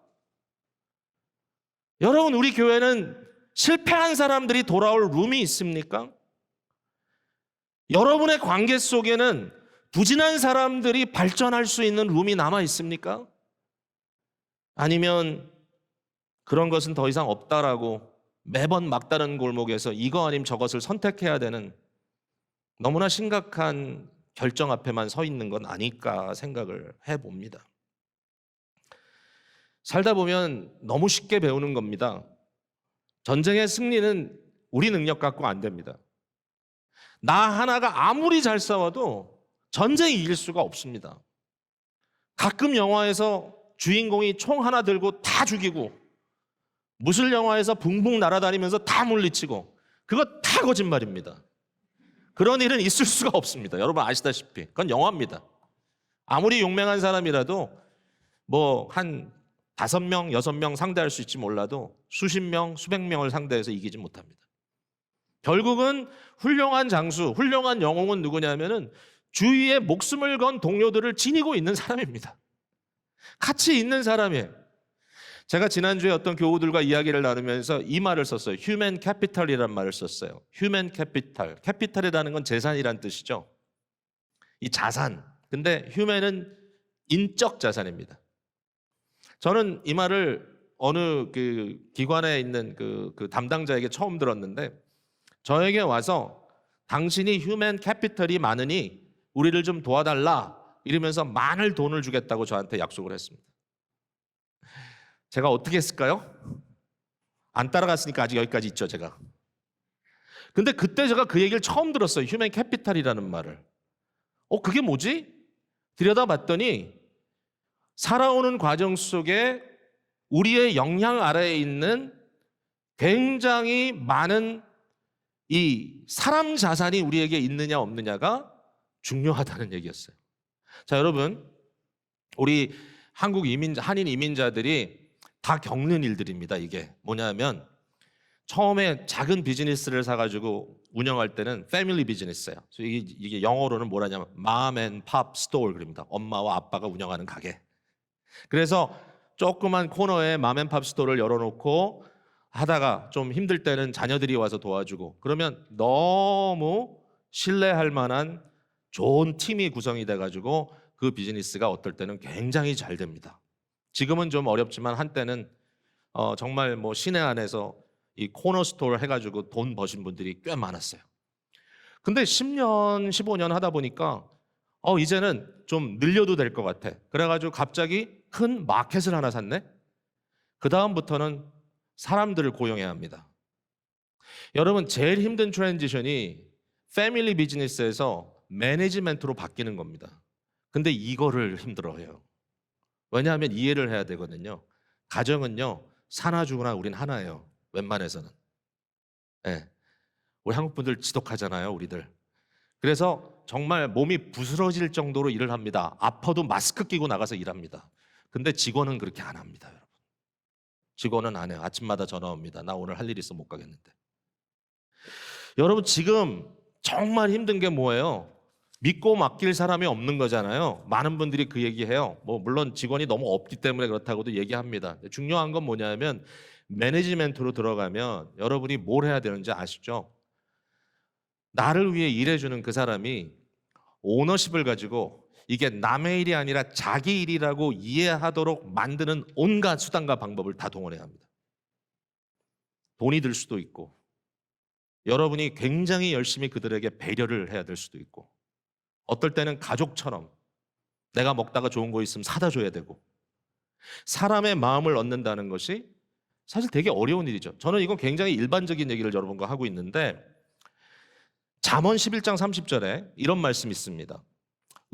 여러분, 우리 교회는 실패한 사람들이 돌아올 룸이 있습니까? 여러분의 관계 속에는 부진한 사람들이 발전할 수 있는 룸이 남아 있습니까? 아니면 그런 것은 더 이상 없다라고 매번 막다른 골목에서 이거 아니면 저것을 선택해야 되는 너무나 심각한 결정 앞에만 서 있는 건 아닐까 생각을 해봅니다. 살다 보면 너무 쉽게 배우는 겁니다. 전쟁의 승리는 우리 능력 갖고 안 됩니다. 나 하나가 아무리 잘 싸워도 전쟁이 이길 수가 없습니다. 가끔 영화에서 주인공이 총 하나 들고 다 죽이고, 무술 영화에서 붕붕 날아다니면서 다 물리치고, 그거 다 거짓말입니다. 그런 일은 있을 수가 없습니다. 여러분 아시다시피 그건 영화입니다. 아무리 용맹한 사람이라도 뭐 한 5명, 6명 상대할 수 있지 몰라도 수십 명, 수백 명을 상대해서 이기지 못합니다. 결국은 훌륭한 장수, 훌륭한 영웅은 누구냐면은 주위에 목숨을 건 동료들을 지니고 있는 사람입니다. 같이 있는 사람이에요. 제가 지난주에 어떤 교우들과 이야기를 나누면서 이 말을 썼어요. 휴먼 캐피탈이라는 말을 썼어요. 휴먼 캐피탈. 캐피탈이라는 건 재산이란 뜻이죠. 이 자산. 근데 휴먼은 인적 자산입니다. 저는 이 말을 어느 그 기관에 있는 그 담당자에게 처음 들었는데, 저에게 와서 당신이 휴먼 캐피탈이 많으니 우리를 좀 도와달라 이러면서 많은 돈을 주겠다고 저한테 약속을 했습니다. 제가 어떻게 했을까요? 안 따라갔으니까 아직 여기까지 있죠, 제가. 근데 그때 제가 그 얘기를 처음 들었어요. 휴먼 캐피탈이라는 말을. 그게 뭐지? 들여다봤더니 살아오는 과정 속에 우리의 영향 아래에 있는 굉장히 많은 이 사람 자산이 우리에게 있느냐 없느냐가 중요하다는 얘기였어요. 자, 여러분, 우리 한인 이민자들이 다 겪는 일들입니다. 이게 뭐냐면 처음에 작은 비즈니스를 사가지고 운영할 때는 패밀리 비즈니스예요. 이게 영어로는 뭐라냐면 mom and pop store 그럽니다. 엄마와 아빠가 운영하는 가게. 그래서 조그만 코너에 mom and pop store를 열어놓고 하다가 좀 힘들 때는 자녀들이 와서 도와주고, 그러면 너무 신뢰할 만한 좋은 팀이 구성이 돼가지고 그 비즈니스가 어떨 때는 굉장히 잘 됩니다. 지금은 좀 어렵지만 한때는 정말 뭐 시내 안에서 이 코너 스토어 해가지고 돈 버신 분들이 꽤 많았어요. 근데 10년, 15년 하다 보니까 이제는 좀 늘려도 될 것 같아. 그래가지고 갑자기 큰 마켓을 하나 샀네. 그 다음부터는 사람들을 고용해야 합니다. 여러분, 제일 힘든 트랜지션이 패밀리 비즈니스에서 매니지먼트로 바뀌는 겁니다. 근데 이거를 힘들어해요. 왜냐하면 이해를 해야 되거든요. 가정은요, 사나 죽으나 우린 하나예요. 웬만해서는. 네. 우리 한국 분들 지독하잖아요, 우리들. 그래서 정말 몸이 부스러질 정도로 일을 합니다. 아파도 마스크 끼고 나가서 일합니다. 근데 직원은 그렇게 안 합니다, 여러분. 직원은 안 해요. 아침마다 전화 옵니다. 나 오늘 할 일 있어 못 가겠는데. 여러분, 지금 정말 힘든 게 뭐예요? 믿고 맡길 사람이 없는 거잖아요. 많은 분들이 그 얘기해요. 뭐 물론 직원이 너무 없기 때문에 그렇다고도 얘기합니다. 중요한 건 뭐냐면 매니지먼트로 들어가면 여러분이 뭘 해야 되는지 아시죠? 나를 위해 일해주는 그 사람이 오너십을 가지고 이게 남의 일이 아니라 자기 일이라고 이해하도록 만드는 온갖 수단과 방법을 다 동원해야 합니다. 돈이 들 수도 있고, 여러분이 굉장히 열심히 그들에게 배려를 해야 될 수도 있고, 어떨 때는 가족처럼 내가 먹다가 좋은 거 있으면 사다 줘야 되고, 사람의 마음을 얻는다는 것이 사실 되게 어려운 일이죠. 저는 이건 굉장히 일반적인 얘기를 여러분과 하고 있는데, 잠언 11장 30절에 이런 말씀이 있습니다.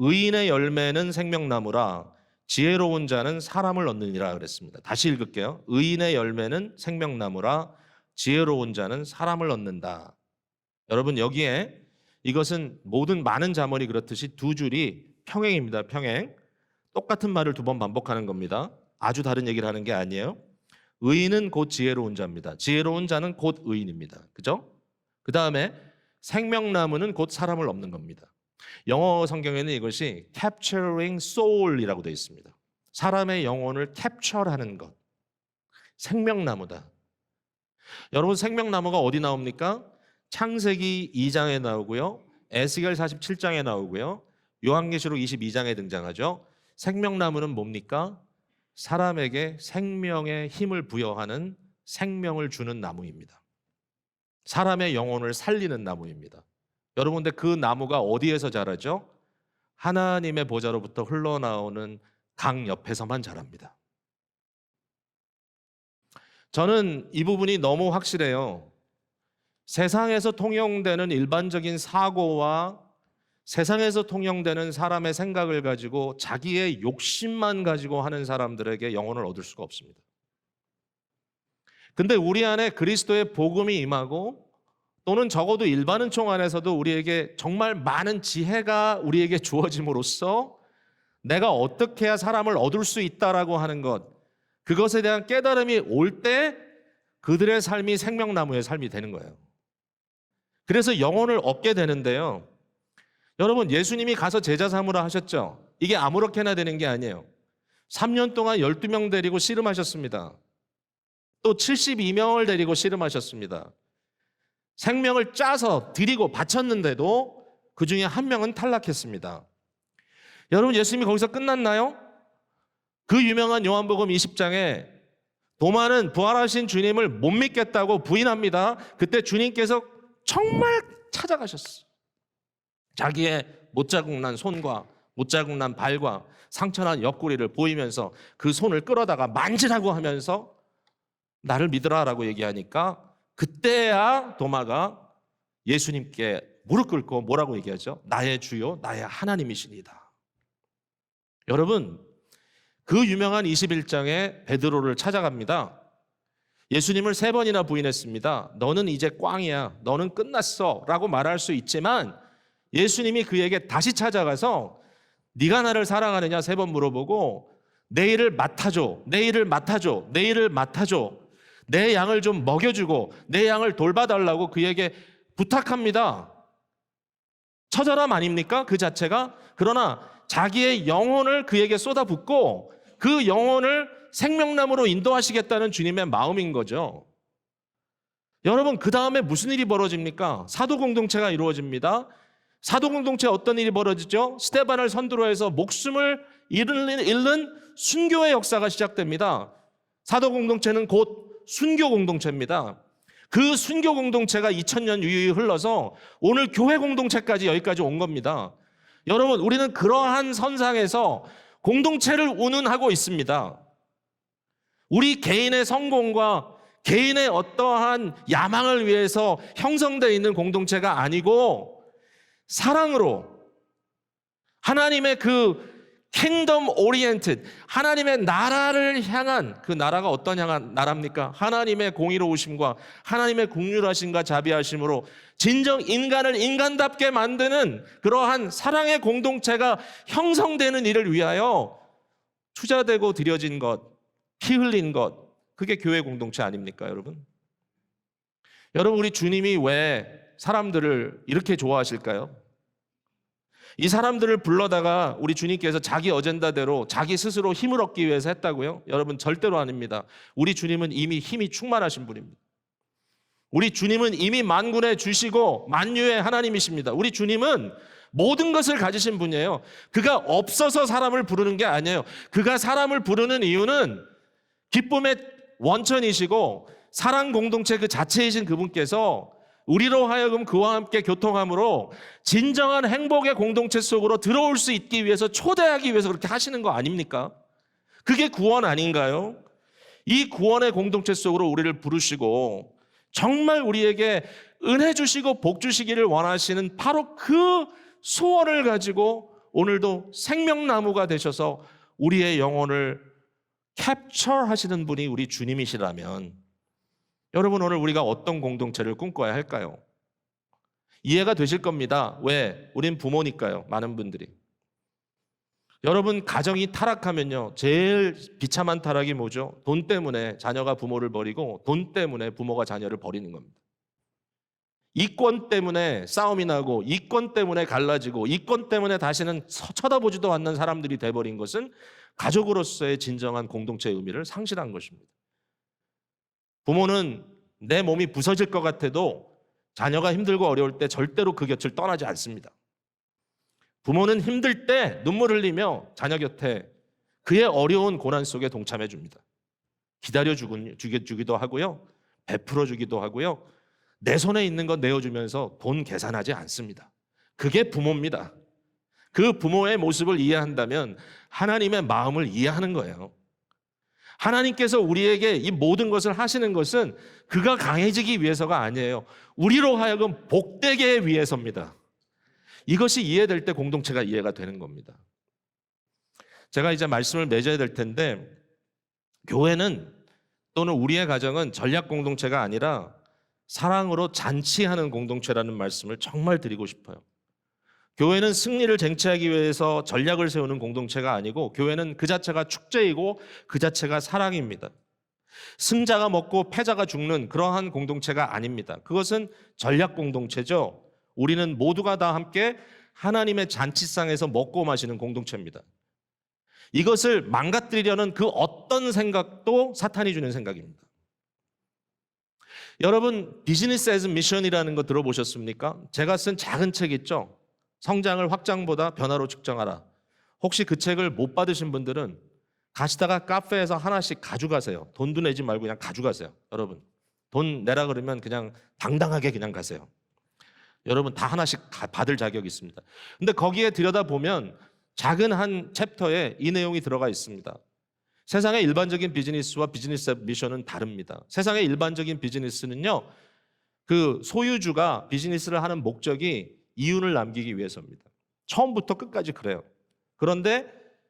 의인의 열매는 생명나무라 지혜로운 자는 사람을 얻느니라 그랬습니다. 다시 읽을게요. 의인의 열매는 생명나무라 지혜로운 자는 사람을 얻는다. 여러분, 여기에 이것은 모든 많은 잠언이 그렇듯이 두 줄이 평행입니다. 평행. 똑같은 말을 두 번 반복하는 겁니다. 아주 다른 얘기를 하는 게 아니에요. 의인은 곧 지혜로운 자입니다. 지혜로운 자는 곧 의인입니다. 그죠? 그 다음에 생명나무는 곧 사람을 얻는 겁니다. 영어 성경에는 이것이 capturing soul이라고 되어 있습니다. 사람의 영혼을 캡처하는 것. 생명나무다. 여러분, 생명나무가 어디 나옵니까? 창세기 2장에 나오고요. 에스겔 47장에 나오고요. 요한계시록 22장에 등장하죠. 생명나무는 뭡니까? 사람에게 생명의 힘을 부여하는 생명을 주는 나무입니다. 사람의 영혼을 살리는 나무입니다. 여러분, 근데 그 나무가 어디에서 자라죠? 하나님의 보좌로부터 흘러나오는 강 옆에서만 자랍니다. 저는 이 부분이 너무 확실해요. 세상에서 통용되는 일반적인 사고와 세상에서 통용되는 사람의 생각을 가지고 자기의 욕심만 가지고 하는 사람들에게 영혼을 얻을 수가 없습니다. 근데 우리 안에 그리스도의 복음이 임하고 또는 적어도 일반 은총 안에서도 우리에게 정말 많은 지혜가 우리에게 주어짐으로써 내가 어떻게 해야 사람을 얻을 수 있다라고 하는 것, 그것에 대한 깨달음이 올 때 그들의 삶이 생명나무의 삶이 되는 거예요. 그래서 영혼을 얻게 되는데요. 여러분, 예수님이 가서 제자 삼으라 하셨죠? 이게 아무렇게나 되는 게 아니에요. 3년 동안 12명 데리고 씨름하셨습니다. 또 72명을 데리고 씨름하셨습니다. 생명을 짜서 드리고 바쳤는데도 그 중에 한 명은 탈락했습니다. 여러분, 예수님이 거기서 끝났나요? 그 유명한 요한복음 20장에 도마는 부활하신 주님을 못 믿겠다고 부인합니다. 그때 주님께서 정말 찾아가셨어요. 자기의 못자국난 손과 못자국난 발과 상처난 옆구리를 보이면서 그 손을 끌어다가 만지라고 하면서 나를 믿으라라고 얘기하니까 그때야 도마가 예수님께 무릎 꿇고 뭐라고 얘기하죠? 나의 주요 나의 하나님이시니다. 여러분, 그 유명한 21장에 베드로를 찾아갑니다. 예수님을 3번이나 부인했습니다. 너는 이제 꽝이야. 너는 끝났어. 라고 말할 수 있지만 예수님이 그에게 다시 찾아가서 네가 나를 사랑하느냐 3번 물어보고 내 일을 맡아줘. 내 일을 맡아줘. 내 일을 맡아줘. 내 양을 좀 먹여주고 내 양을 돌봐달라고 그에게 부탁합니다. 처절함 아닙니까? 그 자체가. 그러나 자기의 영혼을 그에게 쏟아붓고 그 영혼을 생명나무로 인도하시겠다는 주님의 마음인 거죠. 여러분, 그 다음에 무슨 일이 벌어집니까? 사도 공동체가 이루어집니다. 사도 공동체 어떤 일이 벌어지죠? 스데반을 선두로 해서 목숨을 잃는 순교의 역사가 시작됩니다. 사도 공동체는 곧 순교 공동체입니다. 그 순교 공동체가 2000년 유유히 흘러서 오늘 교회 공동체까지 여기까지 온 겁니다. 여러분, 우리는 그러한 선상에서 공동체를 운운하고 있습니다. 우리 개인의 성공과 개인의 어떠한 야망을 위해서 형성되어 있는 공동체가 아니고 사랑으로 하나님의 그 킹덤 오리엔티드, 하나님의 나라를 향한, 그 나라가 어떤 향한 나라입니까? 하나님의 공의로우심과 하나님의 긍휼하심과 자비하심으로 진정 인간을 인간답게 만드는 그러한 사랑의 공동체가 형성되는 일을 위하여 투자되고 들여진 것, 피 흘린 것, 그게 교회 공동체 아닙니까, 여러분? 여러분, 우리 주님이 왜 사람들을 이렇게 좋아하실까요? 이 사람들을 불러다가 우리 주님께서 자기 어젠다대로 자기 스스로 힘을 얻기 위해서 했다고요? 여러분, 절대로 아닙니다. 우리 주님은 이미 힘이 충만하신 분입니다. 우리 주님은 이미 만군의 주시고 만유의 하나님이십니다. 우리 주님은 모든 것을 가지신 분이에요. 그가 없어서 사람을 부르는 게 아니에요. 그가 사람을 부르는 이유는 기쁨의 원천이시고 사랑 공동체 그 자체이신 그분께서 우리로 하여금 그와 함께 교통함으로 진정한 행복의 공동체 속으로 들어올 수 있기 위해서 초대하기 위해서 그렇게 하시는 거 아닙니까? 그게 구원 아닌가요? 이 구원의 공동체 속으로 우리를 부르시고 정말 우리에게 은혜 주시고 복 주시기를 원하시는 바로 그 소원을 가지고 오늘도 생명나무가 되셔서 우리의 영혼을 캡처하시는 분이 우리 주님이시라면 여러분, 오늘 우리가 어떤 공동체를 꿈꿔야 할까요? 이해가 되실 겁니다. 왜? 우린 부모니까요. 많은 분들이. 여러분, 가정이 타락하면요, 제일 비참한 타락이 뭐죠? 돈 때문에 자녀가 부모를 버리고 돈 때문에 부모가 자녀를 버리는 겁니다. 이권 때문에 싸움이 나고 이권 때문에 갈라지고 이권 때문에 다시는 쳐다보지도 않는 사람들이 돼버린 것은 가족으로서의 진정한 공동체의 의미를 상실한 것입니다. 부모는 내 몸이 부서질 것 같아도 자녀가 힘들고 어려울 때 절대로 그 곁을 떠나지 않습니다. 부모는 힘들 때 눈물 흘리며 자녀 곁에 그의 어려운 고난 속에 동참해 줍니다. 기다려주기도 하고요, 베풀어 주기도 하고요, 내 손에 있는 것 내어주면서 돈 계산하지 않습니다. 그게 부모입니다. 그 부모의 모습을 이해한다면 하나님의 마음을 이해하는 거예요. 하나님께서 우리에게 이 모든 것을 하시는 것은 그가 강해지기 위해서가 아니에요. 우리로 하여금 복되게 위해서입니다. 이것이 이해될 때 공동체가 이해가 되는 겁니다. 제가 이제 말씀을 맺어야 될 텐데, 교회는 또는 우리의 가정은 전략 공동체가 아니라 사랑으로 잔치하는 공동체라는 말씀을 정말 드리고 싶어요. 교회는 승리를 쟁취하기 위해서 전략을 세우는 공동체가 아니고 교회는 그 자체가 축제이고 그 자체가 사랑입니다. 승자가 먹고 패자가 죽는 그러한 공동체가 아닙니다. 그것은 전략 공동체죠. 우리는 모두가 다 함께 하나님의 잔치상에서 먹고 마시는 공동체입니다. 이것을 망가뜨리려는 그 어떤 생각도 사탄이 주는 생각입니다. 여러분, 비즈니스 애즈 미션이라는 거 들어보셨습니까? 제가 쓴 작은 책 있죠? 성장을 확장보다 변화로 측정하라. 혹시 그 책을 못 받으신 분들은 가시다가 카페에서 하나씩 가져가세요. 돈도 내지 말고 그냥 가져가세요. 여러분, 돈 내라 그러면 그냥 당당하게 그냥 가세요. 여러분, 다 하나씩 받을 자격이 있습니다. 근데 거기에 들여다보면 작은 한 챕터에 이 내용이 들어가 있습니다. 세상의 일반적인 비즈니스와 비즈니스 미션은 다릅니다. 세상의 일반적인 비즈니스는요, 그 소유주가 비즈니스를 하는 목적이 이윤을 남기기 위해서입니다. 처음부터 끝까지 그래요. 그런데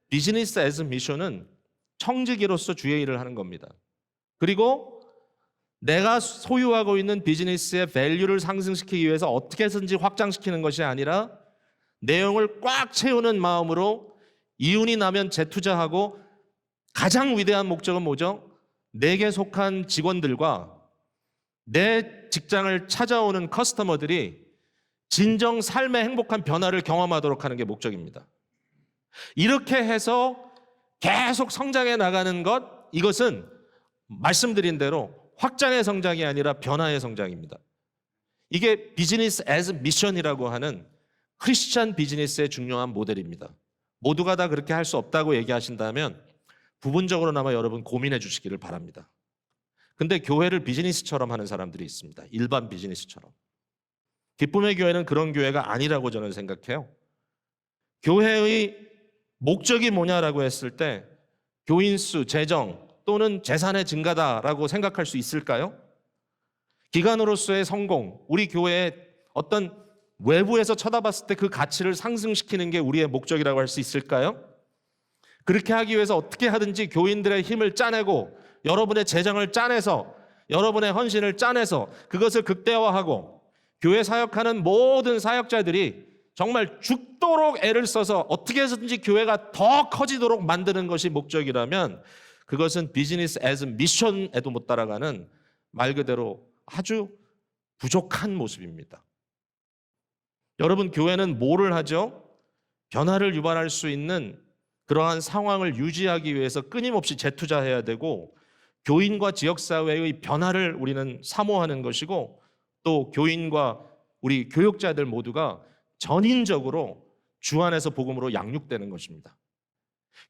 비즈니스 애즈 미션은 청지기로서 주의 일을 하는 겁니다. 그리고 내가 소유하고 있는 비즈니스의 밸류를 상승시키기 위해서 어떻게 해서든지 확장시키는 것이 아니라 내용을 꽉 채우는 마음으로 이윤이 나면 재투자하고 가장 위대한 목적은 뭐죠? 내게 속한 직원들과 내 직장을 찾아오는 커스터머들이 진정 삶의 행복한 변화를 경험하도록 하는 게 목적입니다. 이렇게 해서 계속 성장해 나가는 것, 이것은 말씀드린 대로 확장의 성장이 아니라 변화의 성장입니다. 이게 비즈니스 애즈 미션이라고 하는 크리스찬 비즈니스의 중요한 모델입니다. 모두가 다 그렇게 할 수 없다고 얘기하신다면 부분적으로나마 여러분 고민해 주시기를 바랍니다. 근데 교회를 비즈니스처럼 하는 사람들이 있습니다. 일반 비즈니스처럼. 기쁨의 교회는 그런 교회가 아니라고 저는 생각해요. 교회의 목적이 뭐냐라고 했을 때 교인 수, 재정 또는 재산의 증가다라고 생각할 수 있을까요? 기관으로서의 성공, 우리 교회의 어떤 외부에서 쳐다봤을 때 그 가치를 상승시키는 게 우리의 목적이라고 할 수 있을까요? 그렇게 하기 위해서 어떻게 하든지 교인들의 힘을 짜내고 여러분의 재정을 짜내서 여러분의 헌신을 짜내서 그것을 극대화하고 교회 사역하는 모든 사역자들이 정말 죽도록 애를 써서 어떻게 해서든지 교회가 더 커지도록 만드는 것이 목적이라면 그것은 비즈니스 애즈 미션에도 못 따라가는 말 그대로 아주 부족한 모습입니다. 여러분, 교회는 뭐를 하죠? 변화를 유발할 수 있는 그러한 상황을 유지하기 위해서 끊임없이 재투자해야 되고 교인과 지역사회의 변화를 우리는 사모하는 것이고 또 교인과 우리 교육자들 모두가 전인적으로 주 안에서 복음으로 양육되는 것입니다.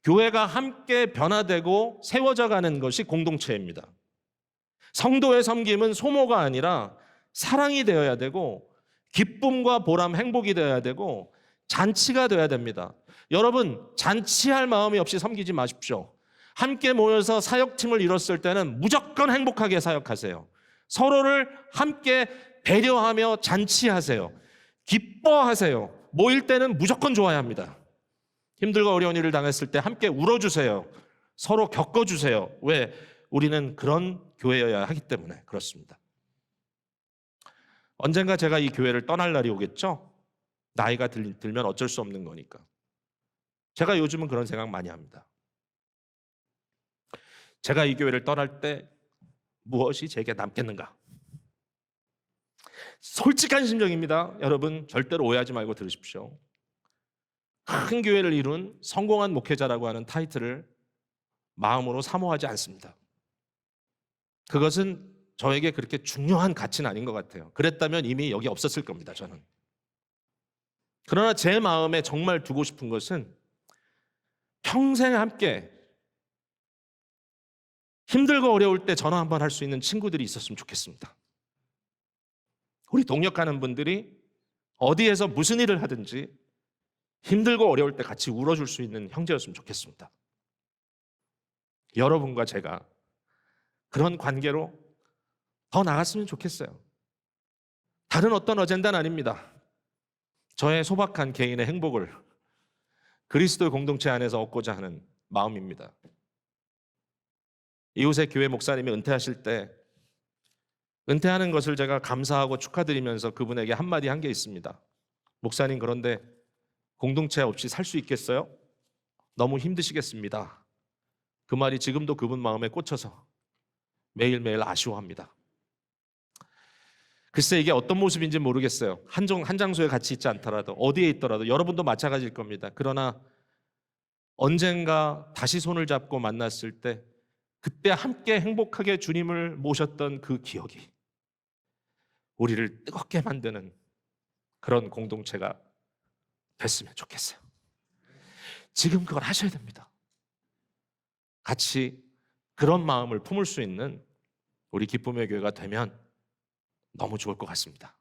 교회가 함께 변화되고 세워져 가는 것이 공동체입니다. 성도의 섬김은 소모가 아니라 사랑이 되어야 되고 기쁨과 보람, 행복이 되어야 되고 잔치가 되어야 됩니다. 여러분, 잔치할 마음이 없이 섬기지 마십시오. 함께 모여서 사역팀을 이뤘을 때는 무조건 행복하게 사역하세요. 서로를 함께 배려하며 잔치하세요. 기뻐하세요. 모일 때는 무조건 좋아야 합니다. 힘들고 어려운 일을 당했을 때 함께 울어주세요. 서로 겪어주세요. 왜? 우리는 그런 교회여야 하기 때문에 그렇습니다. 언젠가 제가 이 교회를 떠날 날이 오겠죠? 나이가 들면 어쩔 수 없는 거니까. 제가 요즘은 그런 생각 많이 합니다. 제가 이 교회를 떠날 때 무엇이 제게 남겠는가? 솔직한 심정입니다. 여러분, 절대로 오해하지 말고 들으십시오. 큰 교회를 이룬 성공한 목회자라고 하는 타이틀을 마음으로 사모하지 않습니다. 그것은 저에게 그렇게 중요한 가치는 아닌 것 같아요. 그랬다면 이미 여기 없었을 겁니다, 저는. 그러나 제 마음에 정말 두고 싶은 것은 평생 함께 힘들고 어려울 때 전화 한번 할 수 있는 친구들이 있었으면 좋겠습니다. 우리 동역하는 분들이 어디에서 무슨 일을 하든지 힘들고 어려울 때 같이 울어줄 수 있는 형제였으면 좋겠습니다. 여러분과 제가 그런 관계로 더 나갔으면 좋겠어요. 다른 어떤 어젠다는 아닙니다. 저의 소박한 개인의 행복을 그리스도의 공동체 안에서 얻고자 하는 마음입니다. 이웃의 교회 목사님이 은퇴하실 때 은퇴하는 것을 제가 감사하고 축하드리면서 그분에게 한마디 한 게 있습니다. 목사님, 그런데 공동체 없이 살 수 있겠어요? 너무 힘드시겠습니다. 그 말이 지금도 그분 마음에 꽂혀서 매일매일 아쉬워합니다. 글쎄, 이게 어떤 모습인지 모르겠어요. 한 장소에 같이 있지 않더라도 어디에 있더라도 여러분도 마찬가지일 겁니다. 그러나 언젠가 다시 손을 잡고 만났을 때 그때 함께 행복하게 주님을 모셨던 그 기억이 우리를 뜨겁게 만드는 그런 공동체가 됐으면 좋겠어요. 지금 그걸 하셔야 됩니다. 같이 그런 마음을 품을 수 있는 우리 기쁨의 교회가 되면 너무 좋을 것 같습니다.